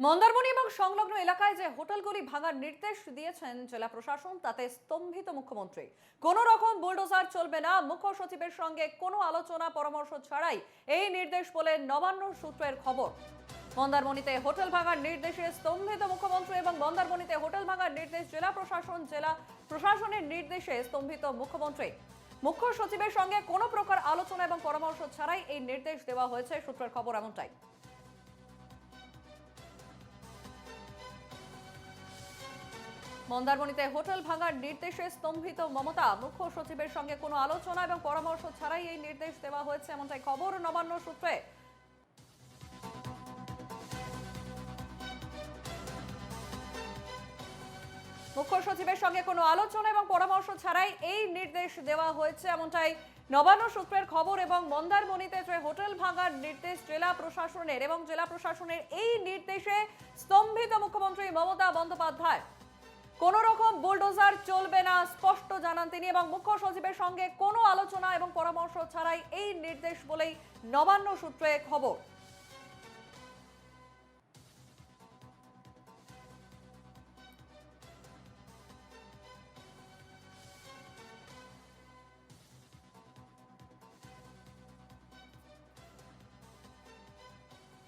মন্দারমণি এবং সংলগ্ন এলাকায় যে হোটেলগুলি ভাঙার নির্দেশ দিয়েছেন জেলা প্রশাসন তাতে স্তম্ভিত মুখ্যমন্ত্রী। কোনো রকম বুলডোজার চলবে না, মুখ্য সচিবের সঙ্গে কোনো আলোচনা পরামর্শ ছাড়াই এই নির্দেশ বলে নবান্ন সূত্রের খবর। মন্দারমণিতে হোটেল ভাঙার নির্দেশে স্তম্ভিত মুখ্যমন্ত্রী এবং মন্দারমণিতে হোটেল ভাঙার নির্দেশ জেলা প্রশাসনের নির্দেশে স্তম্ভিত মুখ্যমন্ত্রী। মুখ্য সচিবের সঙ্গে কোনো প্রকার আলোচনা এবং পরামর্শ ছাড়াই এই নির্দেশ দেওয়া হয়েছে, সূত্রের খবর এমনটাই। মন্দারমণিতে হোটেল ভাঙার নির্দেশে স্তম্ভিত মমতা, মুখ্য সচিবের সঙ্গে কোনো আলোচনা এবং পরামর্শ ছাড়াই এই নির্দেশ দেওয়া হয়েছে এমনটাই খবর নবান্ন সূত্রে। মুখ্য সচিবের সঙ্গে কোনো আলোচনা এবং পরামর্শ ছাড়াই এই নির্দেশ দেওয়া হয়েছে এমনটাই নবান্ন সূত্রের খবর। এবং মন্দারমণিতে যে হোটেল ভাঙার নির্দেশ জেলা প্রশাসনের এবং জেলা প্রশাসনের এই নির্দেশে স্তম্ভিত মুখ্যমন্ত্রী মমতা বন্দ্যোপাধ্যায়। কোন রকম বুলডোজার চলবে না স্পষ্ট জানান তিনি এবং মুখ্য সচিবের সঙ্গে কোনো আলোচনা এবং পরামর্শ ছাড়াই এই নির্দেশ বলেই নবান্ন সূত্রে খবর।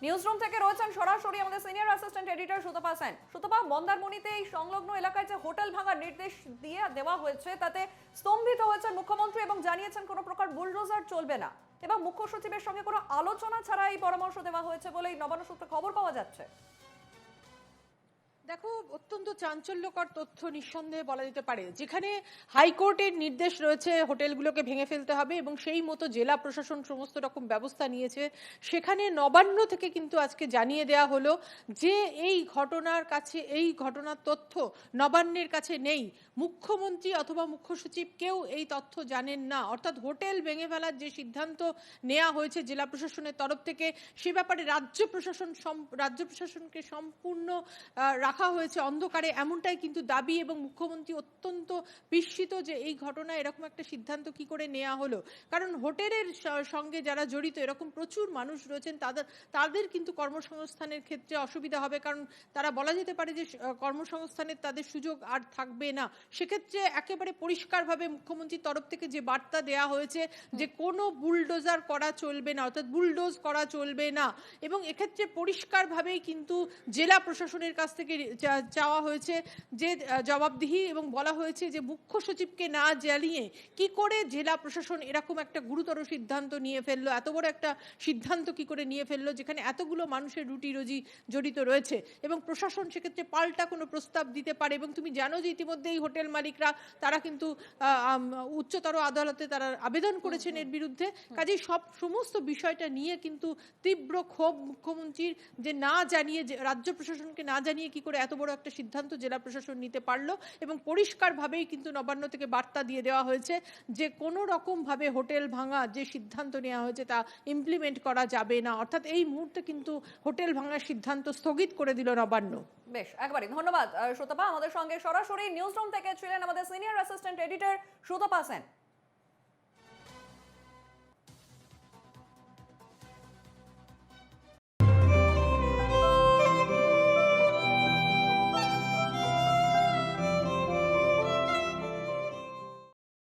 নিউজরুম থেকে রয়েছেন সরাসরি আমাদের senior assistant editor Sutapa Sen. Sutapa, মন্দারমণিতে এই সংলগ্ন এলাকায় যে হোটেল ভাঙার নির্দেশ দেওয়া হয়েছে তাতে স্তম্ভিত হয়েছেন মুখ্যমন্ত্রী এবং জানিয়েছেন কোনো প্রকার বুলডোজার চলবে না এবং মুখ্য সচিবের সঙ্গে কোনো আলোচনা ছাড়া এই পরামর্শ দেওয়া হয়েছে বলেই নবান্ন সূত্রে খবর পাওয়া যাচ্ছে। দেখো, অত্যন্ত চাঞ্চল্যকর তথ্য নিঃসন্দেহে বলা যেতে পারে। যেখানে হাইকোর্টের নির্দেশ রয়েছে হোটেলগুলোকে ভেঙে ফেলতে হবে এবং সেই মতো জেলা প্রশাসন সমস্ত রকম ব্যবস্থা নিয়েছে, সেখানে নবান্ন থেকে কিন্তু আজকে জানিয়ে দেওয়া হলো যে এই ঘটনার তথ্য নবান্নের কাছে নেই। মুখ্যমন্ত্রী অথবা মুখ্য সচিব কেউ এই তথ্য জানেন না। অর্থাৎ হোটেল ভেঙে ফেলার যে সিদ্ধান্ত নেওয়া হয়েছে জেলা প্রশাসনের তরফ থেকে, সে ব্যাপারে রাজ্য প্রশাসনকে সম্পূর্ণ রাখা হয়েছে অন্ধকারে, এমনটাই কিন্তু দাবি। এবং মুখ্যমন্ত্রী অত্যন্ত বিস্মিত যে এই ঘটনা এরকম একটা সিদ্ধান্ত কি করে নেওয়া হলো। কারণ হোটেলের সঙ্গে যারা জড়িত এরকম প্রচুর মানুষ রয়েছেন, তাদের কিন্তু কর্মসংস্থানের ক্ষেত্রে অসুবিধা হবে। কারণ তারা বলা যেতে পারে যে কর্মসংস্থানের তাদের সুযোগ আর থাকবে না। সেক্ষেত্রে একেবারে পরিষ্কারভাবে মুখ্যমন্ত্রীর তরফ থেকে যে বার্তা দেওয়া হয়েছে যে কোনো বুলডোজার করা চলবে না, অর্থাৎ বুলডোজ করা চলবে না। এবং এক্ষেত্রে পরিষ্কারভাবেই কিন্তু জেলা প্রশাসনের কাছ থেকে চাওয়া হয়েছে যে জবাবদিহি এবং বলা হয়েছে যে মুখ্য সচিবকে না জানিয়ে কি করে জেলা প্রশাসন এরকম একটা গুরুতর সিদ্ধান্ত নিয়ে ফেললো, এত বড় একটা সিদ্ধান্ত কি করে নিয়ে ফেললো যেখানে এতগুলো মানুষের রুটি রুজি জড়িত রয়েছে। এবং প্রশাসন সেক্ষেত্রে পাল্টা কোনো প্রস্তাব দিতে পারে। এবং তুমি জানো যে ইতিমধ্যেই হোটেল মালিকরা তারা কিন্তু উচ্চতর আদালতে তারা আবেদন করেছেন এর বিরুদ্ধে। কাজেই সমস্ত বিষয়টা নিয়ে কিন্তু তীব্র ক্ষোভ মুখ্যমন্ত্রীর, যে না জানিয়ে, রাজ্য প্রশাসনকে না জানিয়ে কি করে এত বড় একটা সিদ্ধান্ত জেলা প্রশাসন নিতে পারলো। এবং পরিষ্কারভাবেই কিন্তু নবান্ন থেকে বার্তা দিয়ে দেওয়া হয়েছে যে কোনো রকমভাবে হোটেল ভাঙা যে সিদ্ধান্ত নেওয়া হয়েছে তা ইমপ্লিমেন্ট করা যাবে না। অর্থাৎ এই মুহূর্তে কিন্তু হোটেল ভাঙার সিদ্ধান্ত স্থগিত করে দিল নবান্ন। বেশ, একবারই ধন্যবাদ সুতপা। আমাদের সঙ্গে সরাসরি নিউজরুম থেকে ছিলেন আমাদের senior assistant editor Sutapa Sen.